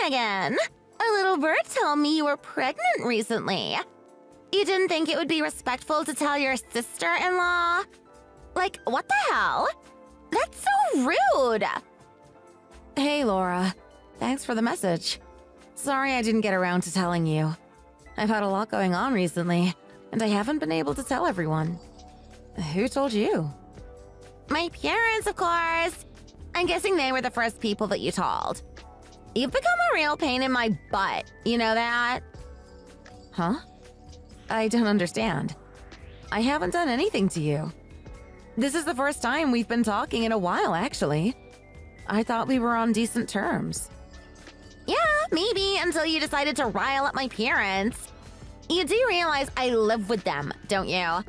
Megan. A little bird told me you were pregnant recently. You didn't think it would be respectful to tell your sister-in-law? Like, what the hell? That's so rude! Hey, Laura. Thanks for the message. Sorry I didn't get around to telling you. I've had a lot going on recently, and I haven't been able to tell everyone. Who told you? My parents, of course. I'm guessing they were the first people that you told. You've become a real pain in my butt, you know that? Huh? I don't understand. I haven't done anything to you. This is the first time we've been talking in a while, actually. I thought we were on decent terms. Yeah, maybe until you decided to rile up my parents. You do realize I live with them, don't you?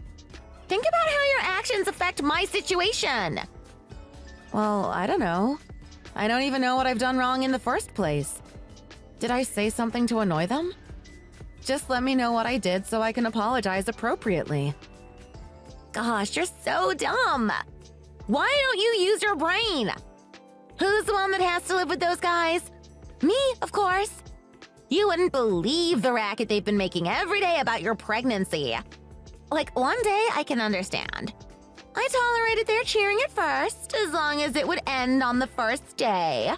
Think about how your actions affect my situation. Well, I don't know. I don't even know what I've done wrong in the first place. Did I say something to annoy them? Just let me know what I did so I can apologize appropriately. Gosh, you're so dumb. Why don't you use your brain? Who's the one that has to live with those guys? Me, of course. You wouldn't believe the racket they've been making every day about your pregnancy. Like, one day I can understand. I tolerated their cheering at first, as long as it would end on the first day.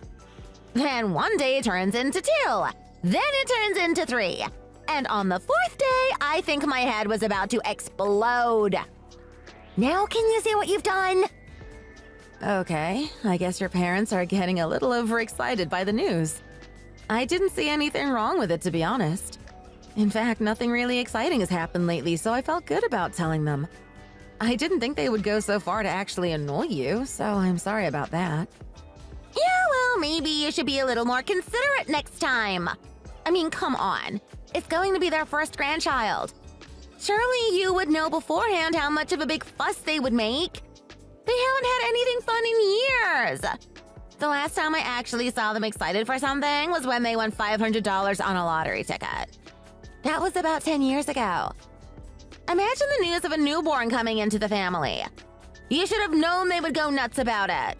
Then one day turns into 2. Then it turns into 3. And on the 4th day, I think my head was about to explode. Now can you see what you've done? Okay, I guess your parents are getting a little overexcited by the news. I didn't see anything wrong with it, to be honest. In fact, nothing really exciting has happened lately, so I felt good about telling them. I didn't think they would go so far to actually annoy you, so I'm sorry about that. Yeah, well, maybe you should be a little more considerate next time. I mean, come on. It's going to be their first grandchild. Surely you would know beforehand how much of a big fuss they would make. They haven't had anything fun in years. The last time I actually saw them excited for something was when they won $500 on a lottery ticket. That was about 10 years ago. Imagine the news of a newborn coming into the family. You should have known they would go nuts about it.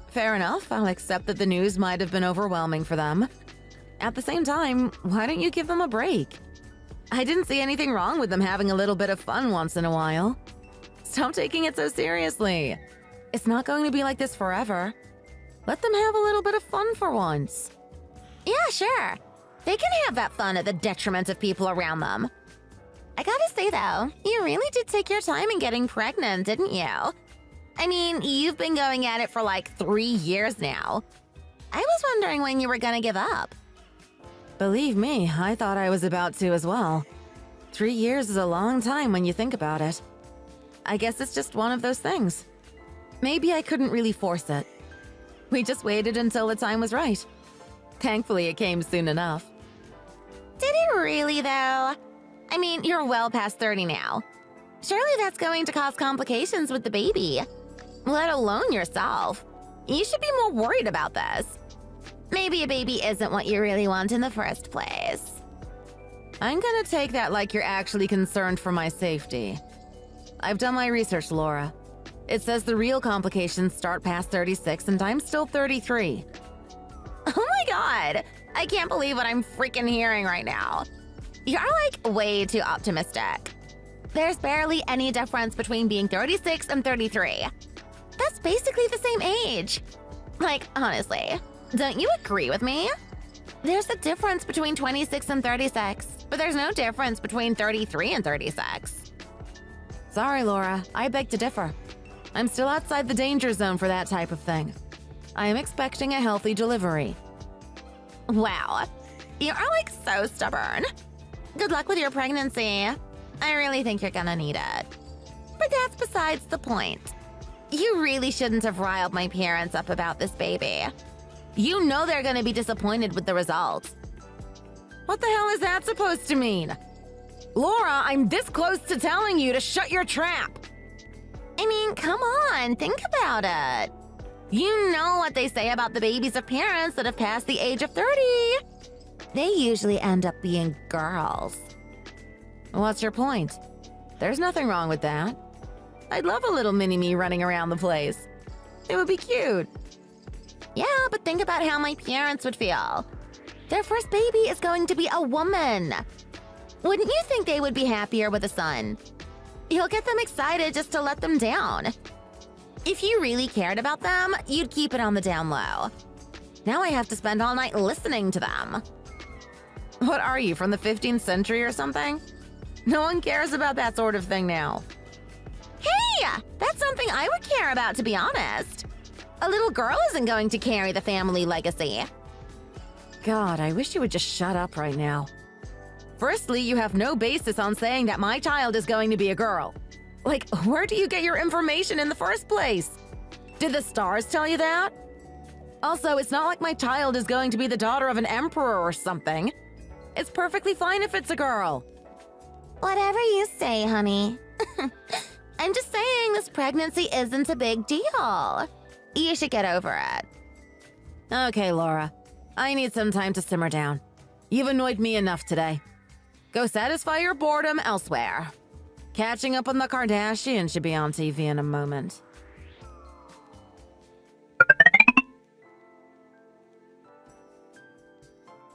Fair enough, I'll accept that the news might have been overwhelming for them. At the same time, why don't you give them a break? I didn't see anything wrong with them having a little bit of fun once in a while. Stop taking it so seriously. It's not going to be like this forever. Let them have a little bit of fun for once. Yeah, sure. They can have that fun at the detriment of people around them. I gotta say though, you really did take your time in getting pregnant, didn't you? I mean, you've been going at it for like 3 years now. I was wondering when you were gonna give up. Believe me, I thought I was about to as well. 3 years is a long time when you think about it. I guess it's just one of those things. Maybe I couldn't really force it. We just waited until the time was right. Thankfully, it came soon enough. Did it really though? I mean, you're well past 30 now. Surely that's going to cause complications with the baby. Let alone yourself. You should be more worried about this. Maybe a baby isn't what you really want in the first place. I'm gonna take that like you're actually concerned for my safety. I've done my research, Laura. It says the real complications start past 36 and I'm still 33. Oh my god! I can't believe what I'm freaking hearing right now. You're like way too optimistic. There's barely any difference between being 36 and 33. That's basically the same age. Like, honestly, don't you agree with me? There's a difference between 26 and 36, but there's no difference between 33 and 36. Sorry, Laura, I beg to differ. I'm still outside the danger zone for that type of thing. I am expecting a healthy delivery. Wow, you are like so stubborn. Good luck with your pregnancy. I really think you're gonna need it. But that's besides the point. You really shouldn't have riled my parents up about this baby. You know they're gonna be disappointed with the results. What the hell is that supposed to mean? Laura, I'm this close to telling you to shut your trap. I mean, come on, think about it. You know what they say about the babies of parents that have passed the age of 30. They usually end up being girls. What's your point? There's nothing wrong with that. I'd love a little mini-me running around the place. It would be cute. Yeah, but think about how my parents would feel. Their first baby is going to be a woman. Wouldn't you think they would be happier with a son? You'll get them excited just to let them down. If you really cared about them, you'd keep it on the down low. Now I have to spend all night listening to them. What are you, from the 15th century or something? No one cares about that sort of thing now. Hey, that's something I would care about, to be honest. A little girl isn't going to carry the family legacy. God, I wish you would just shut up right now. Firstly, you have no basis on saying that my child is going to be a girl. Like, where do you get your information in the first place? Did the stars tell you that? Also, it's not like my child is going to be the daughter of an emperor or something. It's perfectly fine if it's a girl. Whatever you say, honey. I'm just saying this pregnancy isn't a big deal. You should get over it. Okay, Laura. I need some time to simmer down. You've annoyed me enough today. Go satisfy your boredom elsewhere. Catching up on the Kardashians should be on TV in a moment.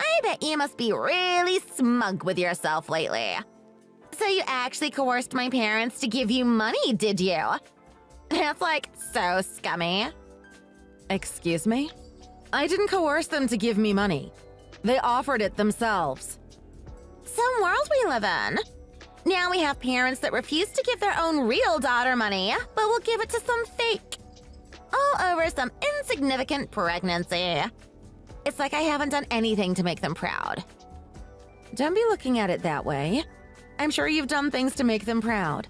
I bet you must be really smug with yourself lately. So you actually coerced my parents to give you money, did you? That's like so scummy. Excuse me? I didn't coerce them to give me money. They offered it themselves. Some world we live in. Now we have parents that refuse to give their own real daughter money, but will give it to some fake. All over some insignificant pregnancy. It's like I haven't done anything to make them proud. Don't be looking at it that way. I'm sure you've done things to make them proud.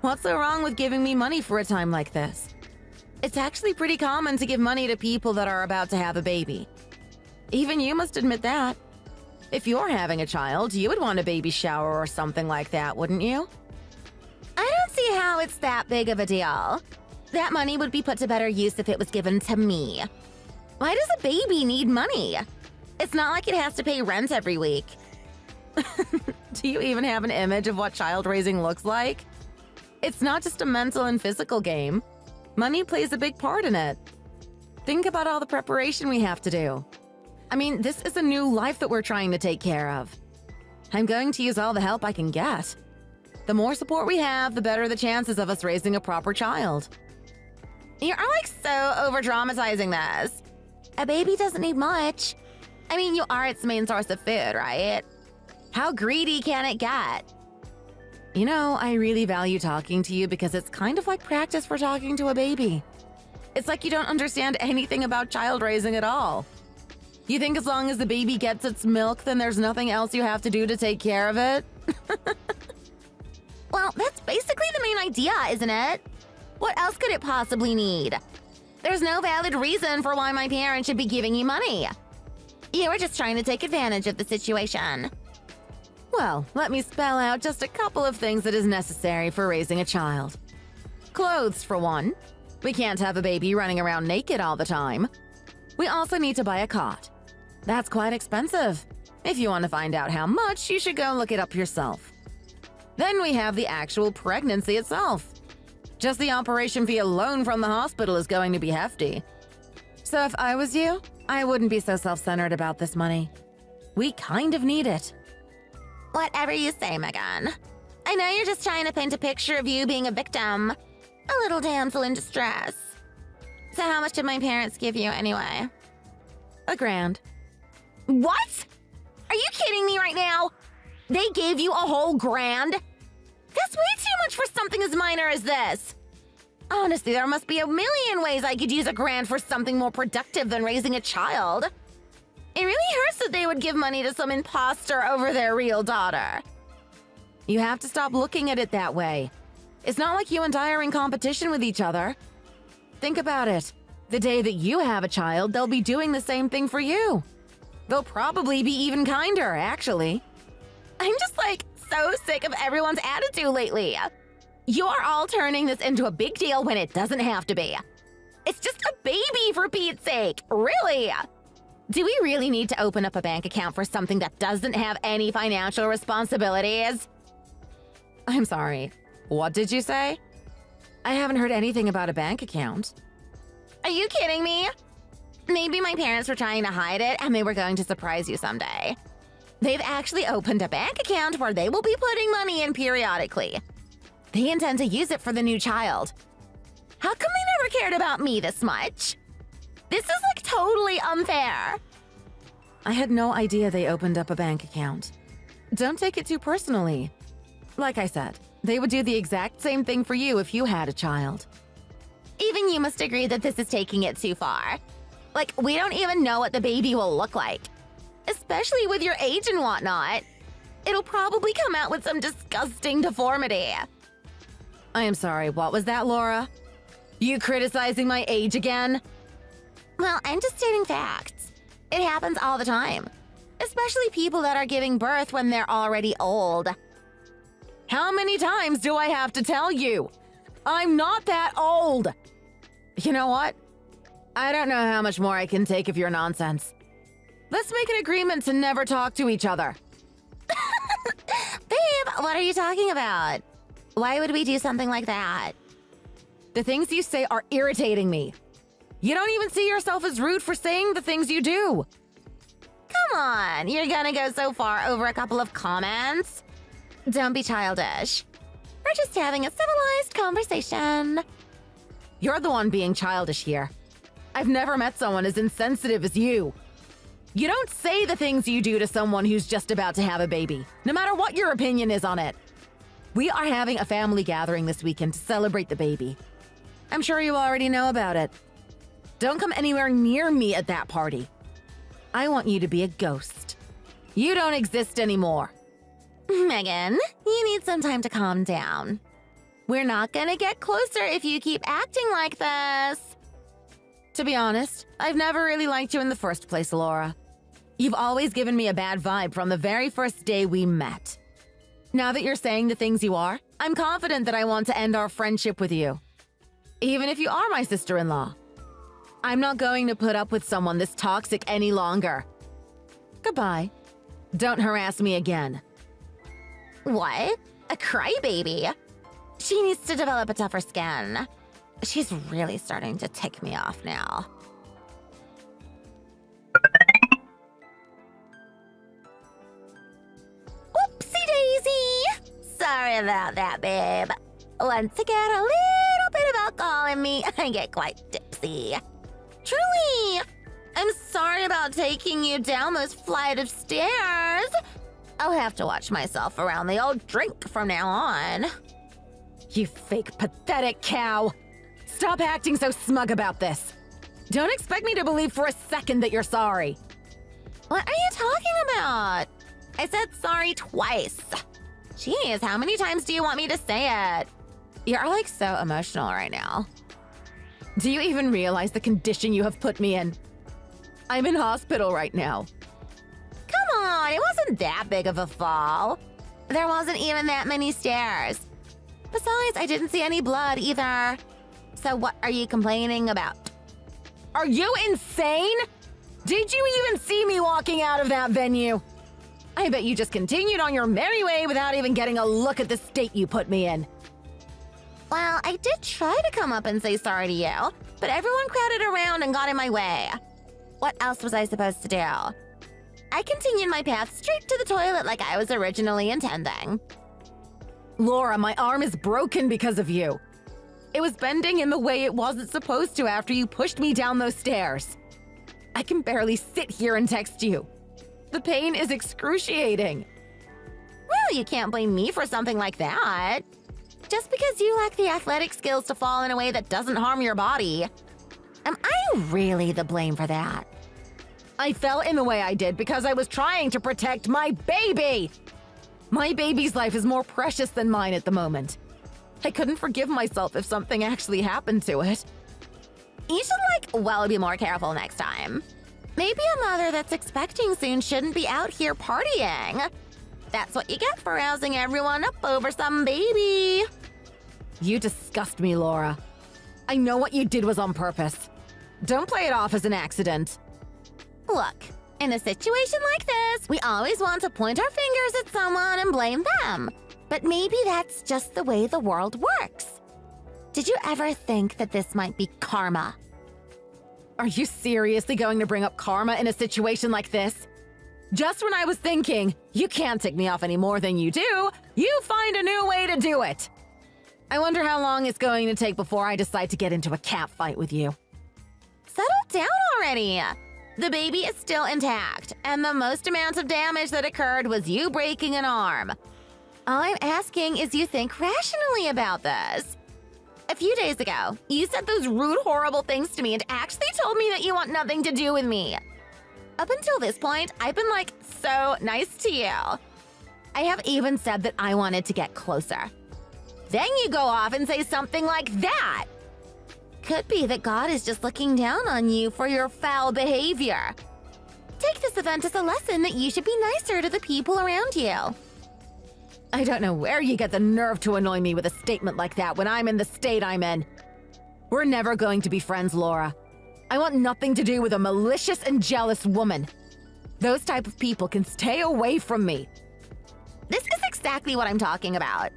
What's so wrong with giving me money for a time like this? It's actually pretty common to give money to people that are about to have a baby. Even you must admit that. If you're having a child, you would want a baby shower or something like that, wouldn't you? I don't see how it's that big of a deal. That money would be put to better use if it was given to me. Why does a baby need money? It's not like it has to pay rent every week. Do you even have an image of what child raising looks like? It's not just a mental and physical game. Money plays a big part in it. Think about all the preparation we have to do. I mean, this is a new life that we're trying to take care of. I'm going to use all the help I can get. The more support we have, the better the chances of us raising a proper child. You're like so over-dramatizing this. A baby doesn't need much. I mean, you are its main source of food, right? How greedy can it get? You know, I really value talking to you because it's kind of like practice for talking to a baby. It's like you don't understand anything about child raising at all. You think as long as the baby gets its milk, then there's nothing else you have to do to take care of it? Well, that's basically the main idea, isn't it? What else could it possibly need? There's no valid reason for why my parents should be giving you money. You were just trying to take advantage of the situation. Well, let me spell out just a couple of things that is necessary for raising a child. Clothes, for one. We can't have a baby running around naked all the time. We also need to buy a cot. That's quite expensive. If you want to find out how much, you should go look it up yourself. Then we have the actual pregnancy itself. Just the operation fee alone from the hospital is going to be hefty. So if I was you, I wouldn't be so self-centered about this money. We kind of need it. Whatever you say, Megan. I know you're just trying to paint a picture of you being a victim. A little damsel in distress. So how much did my parents give you anyway? $1,000. What? Are you kidding me right now? They gave you a whole grand? That's way too much for something as minor as this. Honestly, there must be a million ways I could use $1,000 for something more productive than raising a child. It really hurts that they would give money to some imposter over their real daughter. You have to stop looking at it that way. It's not like you and I are in competition with each other. Think about it. The day that you have a child, they'll be doing the same thing for you. They'll probably be even kinder, actually. I'm just like so sick of everyone's attitude lately. You're all turning this into a big deal when it doesn't have to be. It's just a baby, for Pete's sake, really. Do we really need to open up a bank account for something that doesn't have any financial responsibilities? I'm sorry. What did you say? I haven't heard anything about a bank account. Are you kidding me? Maybe my parents were trying to hide it and they were going to surprise you someday. They've actually opened a bank account where they will be putting money in periodically. They intend to use it for the new child. How come they never cared about me this much? This is like totally unfair. I had no idea they opened up a bank account. Don't take it too personally. Like I said, they would do the exact same thing for you if you had a child. Even you must agree that this is taking it too far. Like, we don't even know what the baby will look like. Especially with your age and whatnot. It'll probably come out with some disgusting deformity. I am sorry, what was that, Laura? You criticizing my age again? Well, I'm just stating facts. It happens all the time. Especially people that are giving birth when they're already old. How many times do I have to tell you? I'm not that old. You know what? I don't know how much more I can take of your nonsense. Let's make an agreement to never talk to each other. Babe, what are you talking about? Why would we do something like that? The things you say are irritating me. You don't even see yourself as rude for saying the things you do. Come on, you're gonna go so far over a couple of comments? Don't be childish. We're just having a civilized conversation. You're the one being childish here. I've never met someone as insensitive as you. You don't say the things you do to someone who's just about to have a baby, no matter what your opinion is on it. We are having a family gathering this weekend to celebrate the baby. I'm sure you already know about it. Don't come anywhere near me at that party. I want you to be a ghost. You don't exist anymore. Megan, you need some time to calm down. We're not gonna get closer if you keep acting like this. To be honest, I've never really liked you in the first place, Laura. You've always given me a bad vibe from the very first day we met. Now that you're saying the things you are, I'm confident that I want to end our friendship with you. Even if you are my sister-in-law. I'm not going to put up with someone this toxic any longer. Goodbye. Don't harass me again. What? A crybaby? She needs to develop a tougher skin. She's really starting to tick me off now. Whoopsie daisy! Sorry about that, babe. Once I get a little bit of alcohol in me, I get quite tipsy. Truly! I'm sorry about taking you down those flight of stairs. I'll have to watch myself around the old drink from now on. You fake, pathetic cow! Stop acting so smug about this. Don't expect me to believe for a second that you're sorry. What are you talking about? I said sorry twice. Jeez, how many times do you want me to say it? You're like so emotional right now. Do you even realize the condition you have put me in? I'm in hospital right now. Come on, it wasn't that big of a fall. There wasn't even that many stairs. Besides, I didn't see any blood either. So what are you complaining about? Are you insane? Did you even see me walking out of that venue? I bet you just continued on your merry way without even getting a look at the state you put me in. Well, I did try to come up and say sorry to you, but everyone crowded around and got in my way. What else was I supposed to do? I continued my path straight to the toilet like I was originally intending. Laura, my arm is broken because of you. It was bending in the way it wasn't supposed to after you pushed me down those stairs. I can barely sit here and text you. The pain is excruciating. Well, you can't blame me for something like that. Just because you lack the athletic skills to fall in a way that doesn't harm your body. Am I really the blame for that? I fell in the way I did because I was trying to protect my baby. My baby's life is more precious than mine at the moment. I couldn't forgive myself if something actually happened to it. You should, be more careful next time. Maybe a mother that's expecting soon shouldn't be out here partying. That's what you get for rousing everyone up over some baby. You disgust me, Laura. I know what you did was on purpose. Don't play it off as an accident. Look, in a situation like this, we always want to point our fingers at someone and blame them. But maybe that's just the way the world works. Did you ever think that this might be karma? Are you seriously going to bring up karma in a situation like this? Just when I was thinking, you can't tick me off any more than you do, you find a new way to do it. I wonder how long it's going to take before I decide to get into a cat fight with you. Settle down already. The baby is still intact, and the most amount of damage that occurred was you breaking an arm. All I'm asking is you think rationally about this. A few days ago, you said those rude, horrible things to me and actually told me that you want nothing to do with me. Up until this point, I've been like so nice to you. I have even said that I wanted to get closer. Then you go off and say something like that. Could be that God is just looking down on you for your foul behavior. Take this event as a lesson that you should be nicer to the people around you. I don't know where you get the nerve to annoy me with a statement like that when I'm in the state I'm in. We're never going to be friends, Laura. I want nothing to do with a malicious and jealous woman. Those type of people can stay away from me. This is exactly what I'm talking about.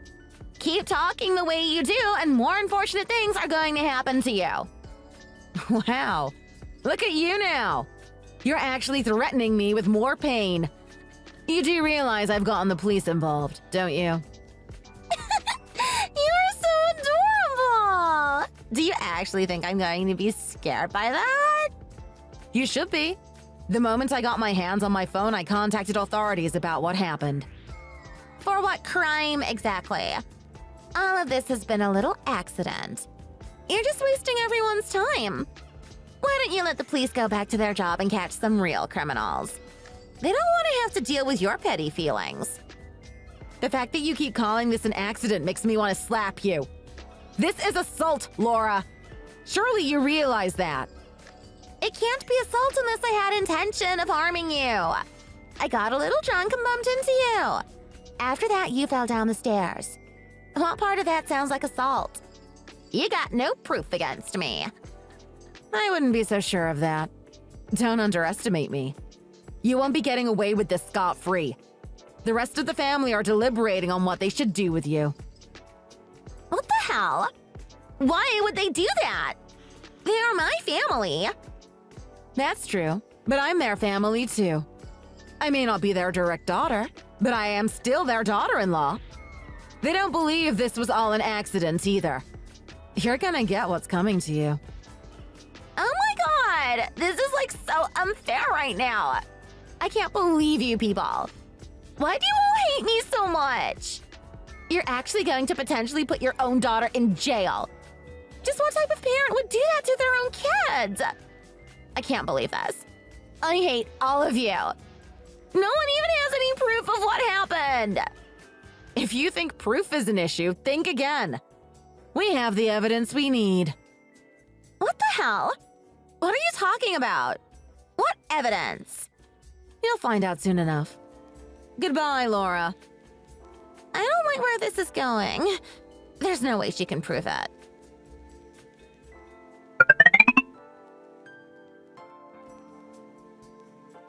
Keep talking the way you do, and more unfortunate things are going to happen to you. Wow. Look at you now. You're actually threatening me with more pain. You do realize I've gotten the police involved, don't you? You're so adorable! Do you actually think I'm going to be scared by that? You should be. The moment I got my hands on my phone, I contacted authorities about what happened. For what crime exactly? All of this has been a little accident. You're just wasting everyone's time. Why don't you let the police go back to their job and catch some real criminals? They don't want to have to deal with your petty feelings. The fact that you keep calling this an accident makes me want to slap you. This is assault, Laura. Surely you realize that. It can't be assault unless I had intention of harming you. I got a little drunk and bumped into you. After that, you fell down the stairs. What part of that sounds like assault? You got no proof against me. I wouldn't be so sure of that. Don't underestimate me. You won't be getting away with this scot-free. The rest of the family are deliberating on what they should do with you. What the hell? Why would they do that? They are my family. That's true, but I'm their family too. I may not be their direct daughter, but I am still their daughter-in-law. They don't believe this was all an accident either. You're gonna get what's coming to you. Oh my god! This is like so unfair right now. I can't believe you people. Why do you all hate me so much? You're actually going to potentially put your own daughter in jail. Just what type of parent would do that to their own kids? I can't believe this. I hate all of you. No one even has any proof of what happened. If you think proof is an issue, think again. We have the evidence we need. What the hell? What are you talking about? What evidence? You'll find out soon enough. Goodbye, Laura. I don't like where this is going. There's no way she can prove it.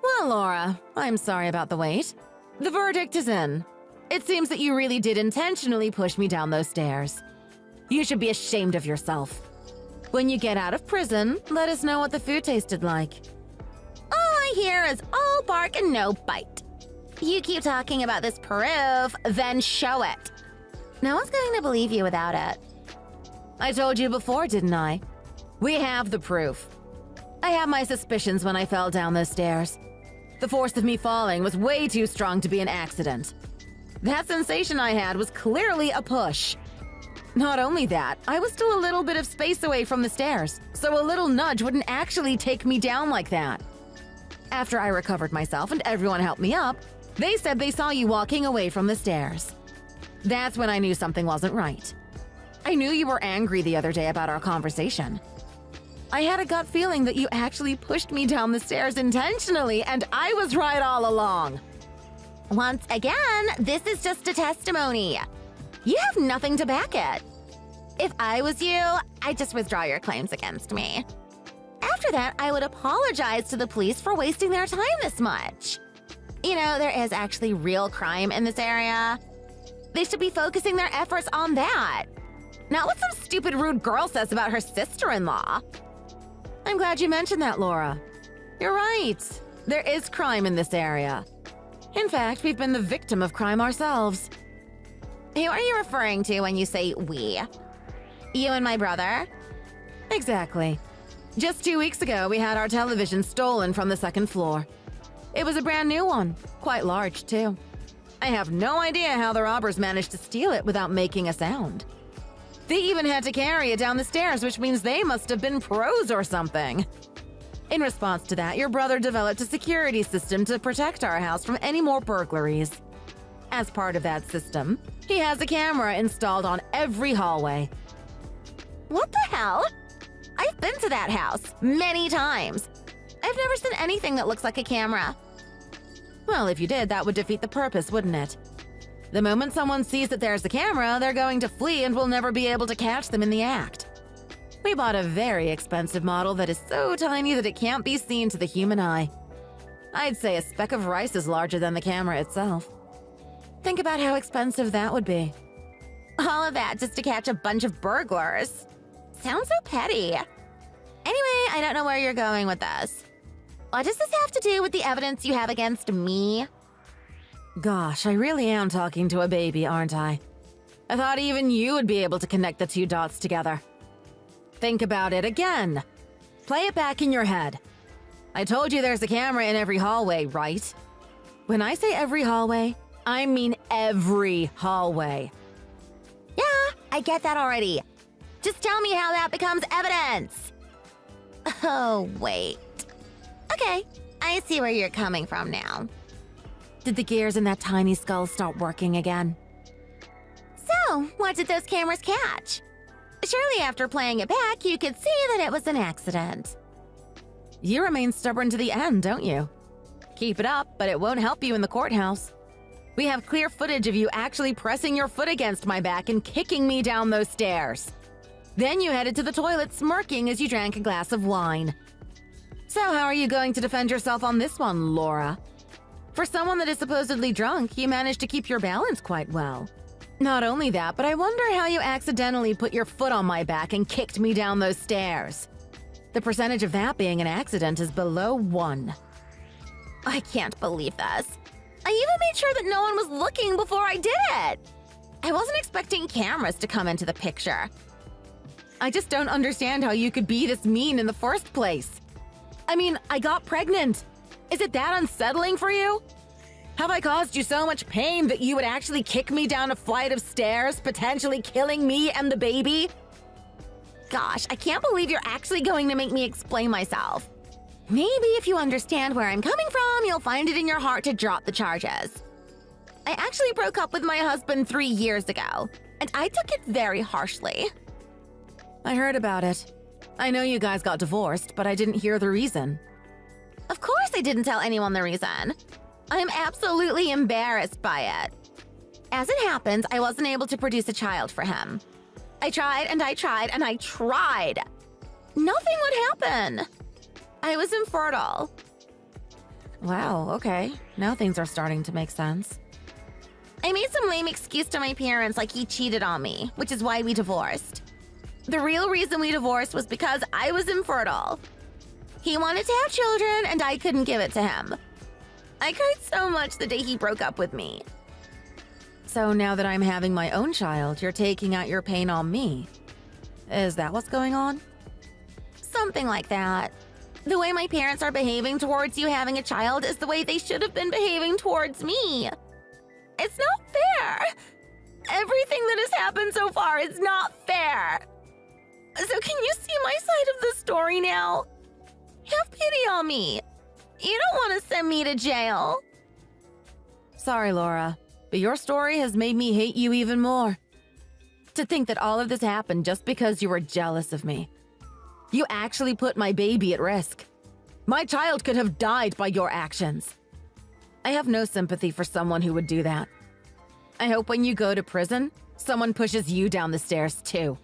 Well, Laura, I'm sorry about the wait. The verdict is in. It seems that you really did intentionally push me down those stairs. You should be ashamed of yourself. When you get out of prison, let us know what the food tasted like. All I hear is all bark and no bite. You keep talking about this proof, then show it. No one's going to believe you without it. I told you before, didn't I? We have the proof. I had my suspicions when I fell down those stairs. The force of me falling was way too strong to be an accident. That sensation I had was clearly a push. Not only that, I was still a little bit of space away from the stairs, so a little nudge wouldn't actually take me down like that. After I recovered myself and everyone helped me up, they said they saw you walking away from the stairs. That's when I knew something wasn't right. I knew you were angry the other day about our conversation. I had a gut feeling that you actually pushed me down the stairs intentionally, and I was right all along. Once again, this is just a testimony. You have nothing to back it. If I was you, I'd just withdraw your claims against me. After that, I would apologize to the police for wasting their time this much. You know, there is actually real crime in this area. They should be focusing their efforts on that. Not what some stupid rude girl says about her sister-in-law. I'm glad you mentioned that, Laura. You're right. There is crime in this area. In fact, we've been the victim of crime ourselves. Who are you referring to when you say we? You and my brother? Exactly. Just 2 weeks ago, we had our television stolen from the second floor. It was a brand new one, quite large too. I have no idea how the robbers managed to steal it without making a sound. They even had to carry it down the stairs, which means they must have been pros or something. In response to that, your brother developed a security system to protect our house from any more burglaries. As part of that system, he has a camera installed on every hallway. What the hell? I've been to that house many times. I've never seen anything that looks like a camera. Well, if you did, that would defeat the purpose, wouldn't it? The moment someone sees that there's a camera, they're going to flee and we'll never be able to catch them in the act. We bought a very expensive model that is so tiny that it can't be seen to the human eye. I'd say a speck of rice is larger than the camera itself. Think about how expensive that would be. All of that just to catch a bunch of burglars. Sounds so petty. Anyway, I don't know where you're going with this. What does this have to do with the evidence you have against me? Gosh, I really am talking to a baby, aren't I? I thought even you would be able to connect the two dots together. Think about it again. Play it back in your head. I told you there's a camera in every hallway, right? When I say every hallway, I mean every hallway. Yeah, I get that already. Just tell me how that becomes evidence. Oh, wait. Okay, I see where you're coming from now. Did the gears in that tiny skull start working again? So, what did those cameras catch? Surely after playing it back, you could see that it was an accident. You remain stubborn to the end, don't you? Keep it up, but it won't help you in the courthouse. We have clear footage of you actually pressing your foot against my back and kicking me down those stairs. Then you headed to the toilet smirking as you drank a glass of wine. So how are you going to defend yourself on this one, Laura? For someone that is supposedly drunk, you managed to keep your balance quite well. Not only that, but I wonder how you accidentally put your foot on my back and kicked me down those stairs. The percentage of that being an accident is below 1. I can't believe this. I even made sure that no one was looking before I did it. I wasn't expecting cameras to come into the picture. I just don't understand how you could be this mean in the first place. I mean, I got pregnant. Is it that unsettling for you? Have I caused you so much pain that you would actually kick me down a flight of stairs, potentially killing me and the baby? Gosh, I can't believe you're actually going to make me explain myself. Maybe if you understand where I'm coming from, you'll find it in your heart to drop the charges. I actually broke up with my husband 3 years ago, and I took it very harshly. I heard about it. I know you guys got divorced, but I didn't hear the reason. Of course I didn't tell anyone the reason. I'm absolutely embarrassed by it. As it happens, I wasn't able to produce a child for him. I tried and I tried and I tried. Nothing would happen. I was infertile. Wow, okay. Now things are starting to make sense. I made some lame excuse to my parents like he cheated on me, which is why we divorced. The real reason we divorced was because I was infertile. He wanted to have children and I couldn't give it to him. I cried so much the day he broke up with me. So now that I'm having my own child, you're taking out your pain on me. Is that what's going on? Something like that. The way my parents are behaving towards you having a child is the way they should have been behaving towards me. It's not fair. Everything that has happened so far is not fair. So can you see my side of the story now? Have pity on me. You don't want to send me to jail. Sorry, Laura, but your story has made me hate you even more. To think that all of this happened just because you were jealous of me. You actually put my baby at risk. My child could have died by your actions. I have no sympathy for someone who would do that. I hope when you go to prison, someone pushes you down the stairs too.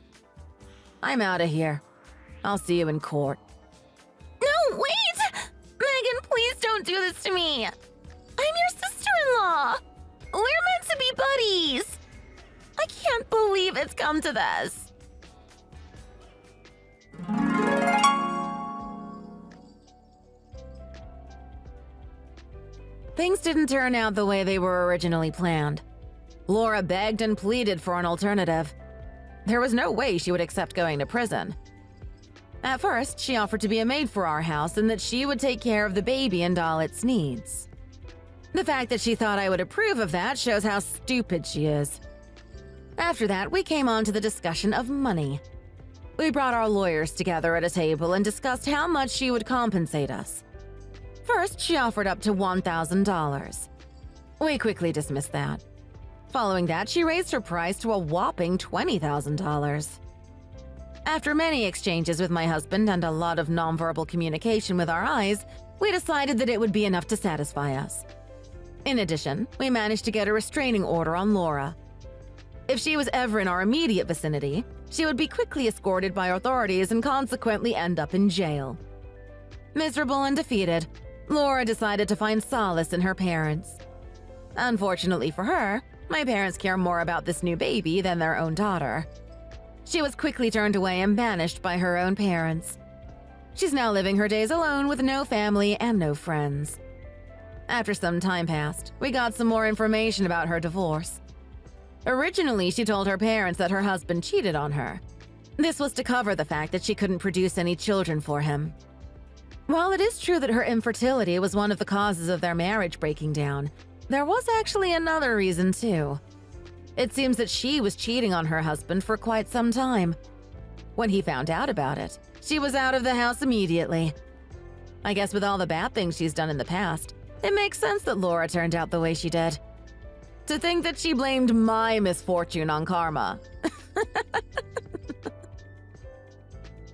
I'm out of here. I'll see you in court. No, wait! Megan, please don't do this to me. I'm your sister-in-law. We're meant to be buddies. I can't believe it's come to this. Things didn't turn out the way they were originally planned. Laura begged and pleaded for an alternative. There was no way she would accept going to prison. At first, she offered to be a maid for our house and that she would take care of the baby and all its needs. The fact that she thought I would approve of that shows how stupid she is. After that, we came on to the discussion of money. We brought our lawyers together at a table and discussed how much she would compensate us. First, she offered up to $1,000. We quickly dismissed that. Following that, she raised her price to a whopping $20,000. After many exchanges with my husband and a lot of nonverbal communication with our eyes, we decided that it would be enough to satisfy us. In addition, we managed to get a restraining order on Laura. If she was ever in our immediate vicinity, she would be quickly escorted by authorities and consequently end up in jail. Miserable and defeated, Laura decided to find solace in her parents. Unfortunately for her, my parents care more about this new baby than their own daughter. She was quickly turned away and banished by her own parents. She's now living her days alone with no family and no friends. After some time passed, we got some more information about her divorce. Originally, she told her parents that her husband cheated on her. This was to cover the fact that she couldn't produce any children for him. While it is true that her infertility was one of the causes of their marriage breaking down, there was actually another reason too. It seems that she was cheating on her husband for quite some time. When he found out about it, she was out of the house immediately. I guess with all the bad things she's done in the past, it makes sense that Laura turned out the way she did. To think that she blamed my misfortune on karma.